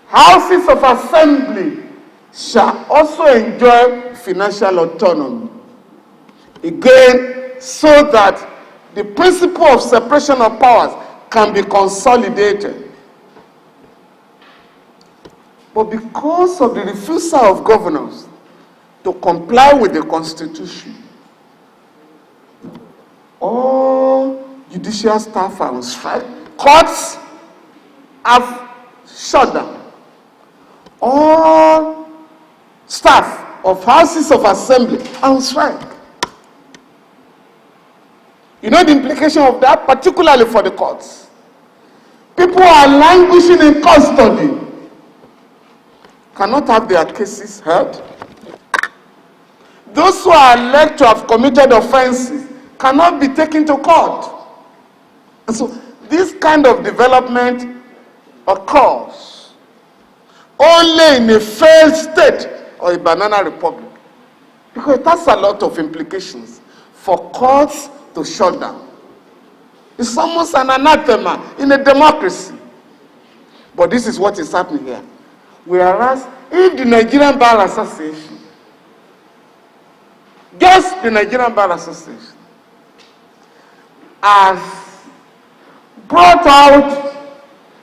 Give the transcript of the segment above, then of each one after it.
houses of assembly shall also enjoy financial autonomy. Again, so that the principle of separation of powers can be consolidated. But because of the refusal of governors to comply with the Constitution, all judicial staff are on strike. Courts have shut down. All staff of houses of assembly are on strike. You know the implication of that, particularly for the courts. People are languishing in custody, cannot have their cases heard. Those who are alleged to have committed offenses cannot be taken to court. And so this kind of development occurs only in a failed state or a banana republic, because it has a lot of implications for courts to shut down. It's almost an anathema in a democracy. But this is what is happening here. Whereas if the Nigerian Bar Association, just the Nigerian Bar Association, has brought out,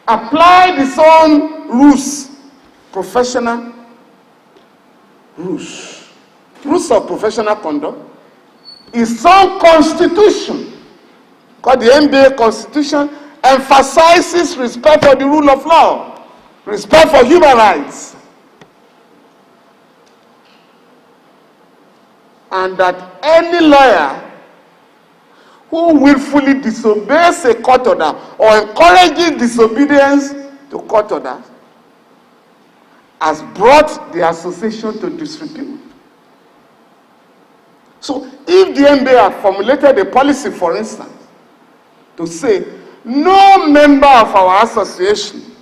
applied its own rules, professional rules of professional conduct, its own constitution, called the NBA Constitution, emphasizes respect for the rule of law, respect for human rights, and that any lawyer who willfully disobeys a court order or encourages disobedience to court orders has brought the association to disrepute. So if the NBA had formulated a policy, for instance, to say no member of our association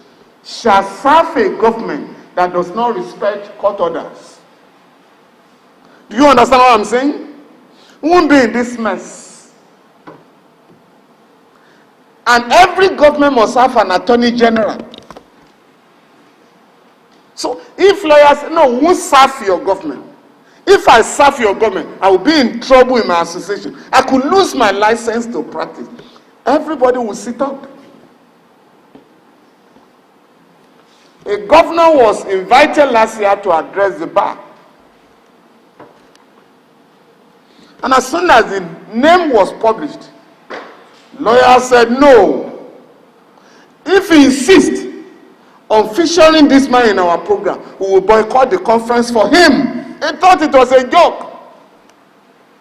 shall serve a government that does not respect court orders. Do you understand what I'm saying? We won't be in this mess. And every government must have an attorney general. So if lawyers say, no, we won't serve your government. If I serve your government, I will be in trouble in my association. I could lose my license to practice. Everybody will sit up. A governor was invited last year to address the bar. And as soon as the name was published, lawyers said no. If he insists on featuring this man in our program, we will boycott the conference for him. They thought it was a joke.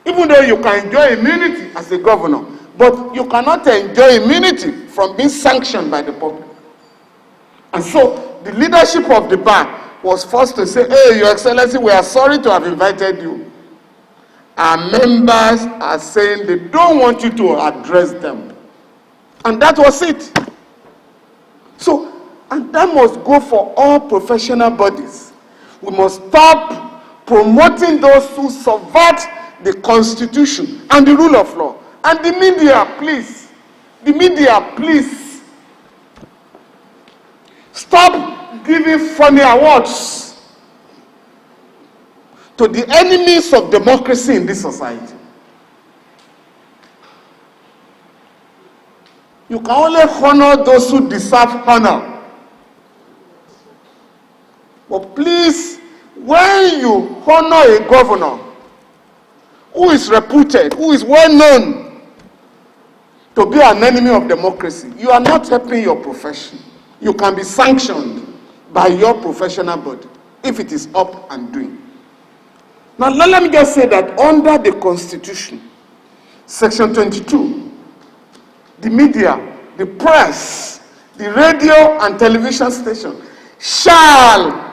Even though you can enjoy immunity as a governor, but you cannot enjoy immunity from being sanctioned by the public. And so the leadership of the bar was forced to say, hey, Your Excellency, we are sorry to have invited you. Our members are saying they don't want you to address them. And that was it. So, and that must go for all professional bodies. We must stop promoting those who subvert the Constitution and the rule of law. And the media, please, stop giving funny awards to the enemies of democracy in this society. You can only honor those who deserve honor. But please, when you honor a governor who is reputed, who is well known to be an enemy of democracy, you are not helping your profession. You can be sanctioned by your professional body if it is up and doing. Now let me just say that under the Constitution, Section 22, the media, the press, the radio and television station shall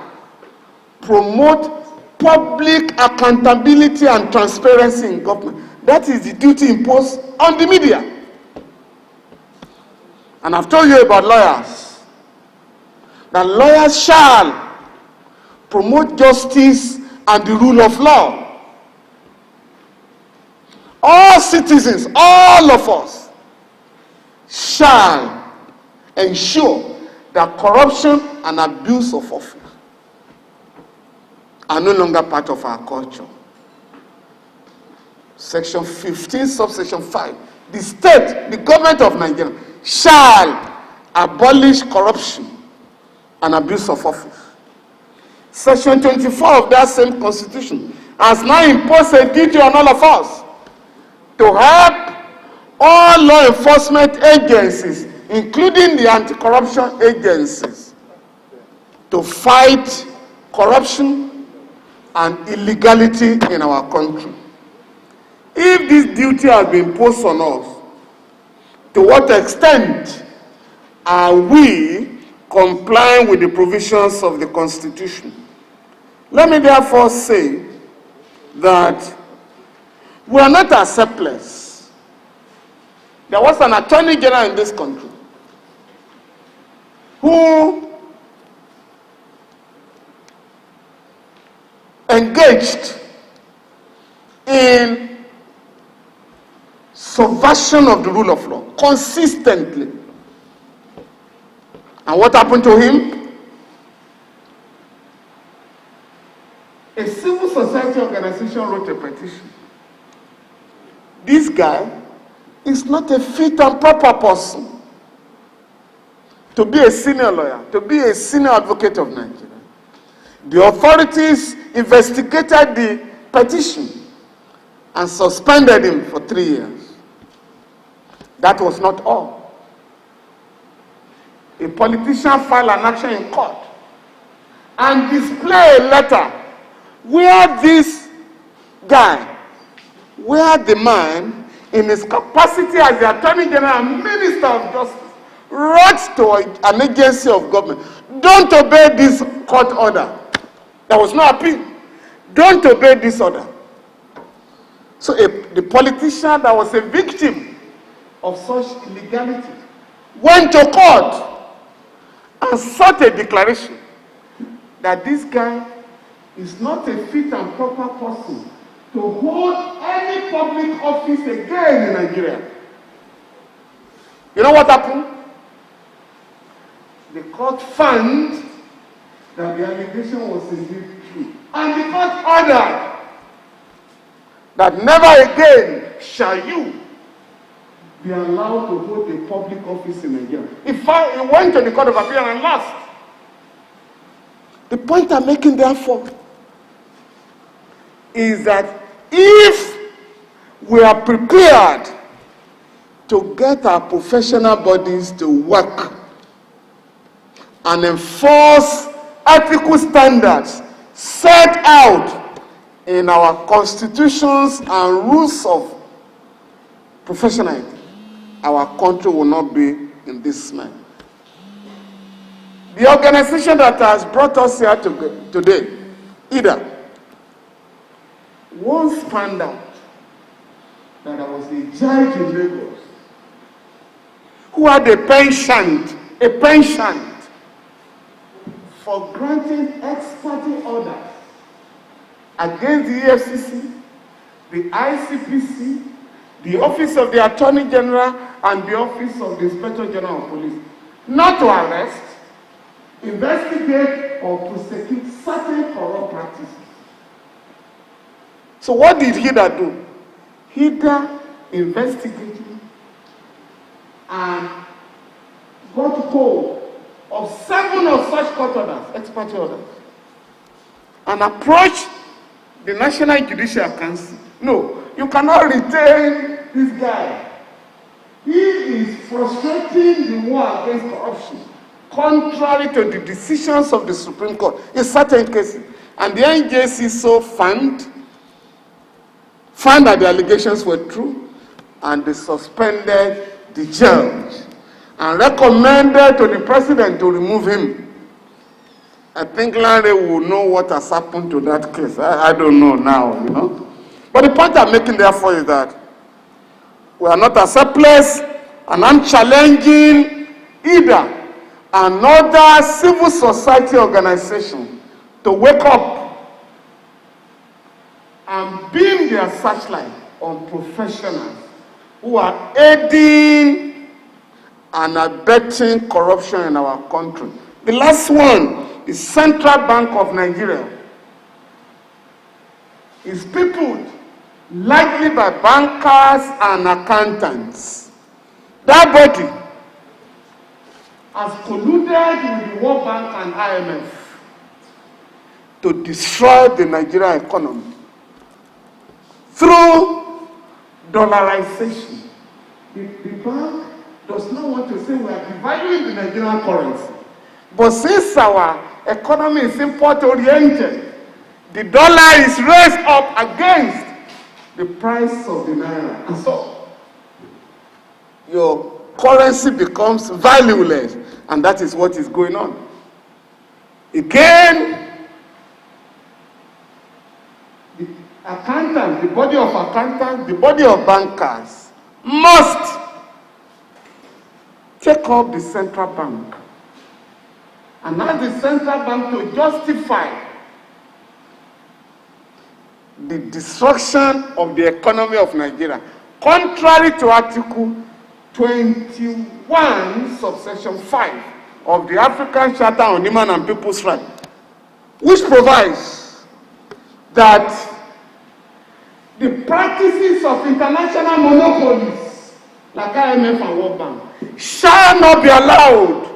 promote public accountability and transparency in government. That is the duty imposed on the media. And I've told you about lawyers. That lawyers shall promote justice and the rule of law. All citizens, all of us, shall ensure that corruption and abuse of office are no longer part of our culture. Section 15, subsection 5. The state, the government of Nigeria, shall abolish corruption and abuse of office. Section 24 of that same constitution has now imposed a duty on all of us to help all law enforcement agencies, including the anti-corruption agencies, to fight corruption and illegality in our country. If this duty has been imposed on us, to what extent are we complying with the provisions of the Constitution? Let me therefore say that we are not as helpless. There was an attorney general in this country who engaged in subversion of the rule of law consistently. And what happened to him? A civil society organization wrote a petition. This guy is not a fit and proper person to be a senior lawyer, to be a senior advocate of Nigeria. The authorities investigated the petition and suspended him for 3 years. That was not all. A politician filed an action in court and displayed a letter where this guy, where the man, in his capacity as the Attorney General and Minister of Justice, wrote to an agency of government, don't obey this court order. There was no appeal. Don't obey this order. So the politician that was a victim of such illegality went to court and sought a declaration that this guy is not a fit and proper person to hold any public office again in Nigeria. You know what happened? The court found that the allegation was indeed true. And the court ordered that never again shall you be allowed to hold a public office in Nigeria. He went to the Court of Appeal and lost. The point I'm making, therefore, is that if we are prepared to get our professional bodies to work and enforce ethical standards set out in our constitutions and rules of professionalism, our country will not be in this mess. The organization that has brought us here today, IDA, once found out that there was a judge in Lagos who had a penchant for granting ex parte orders against the EFCC, the ICPC, the Office of the Attorney General, and the Office of the Inspector General of Police, not to arrest, investigate, or prosecute certain corrupt practices. So what did HIDA do? HIDA investigated and got hold of 7 of such court orders, ex parte orders, and approached the National Judicial Council. No, you cannot retain this guy. He is frustrating the war against corruption, contrary to the decisions of the Supreme Court in certain cases. And the NJC so found that the allegations were true, and they suspended the judge and recommended to the president to remove him. I think Larry will know what has happened to that case. I don't know now, you know. But the point I'm making therefore is that we are not as helpless, and I'm challenging either another civil society organization to wake up and beam their searchlight on professionals who are aiding and abetting corruption in our country. The last one is Central Bank of Nigeria. It's peopled largely by bankers and accountants. That body has colluded with the World Bank and IMF to destroy the Nigerian economy through dollarization. The bank does not want to say we are devaluing the Nigerian currency. But since our economy is import-oriented, the dollar is raised up against the price of the naira. And so, your currency becomes valueless, and that is what is going on. Again, the accountants, the body of accountants, the body of bankers must take up the central bank and ask the central bank to justify the destruction of the economy of Nigeria, contrary to Article 21, subsection 5 of the African Charter on Human and People's Rights, which provides that the practices of international monopolies like IMF and World Bank shall not be allowed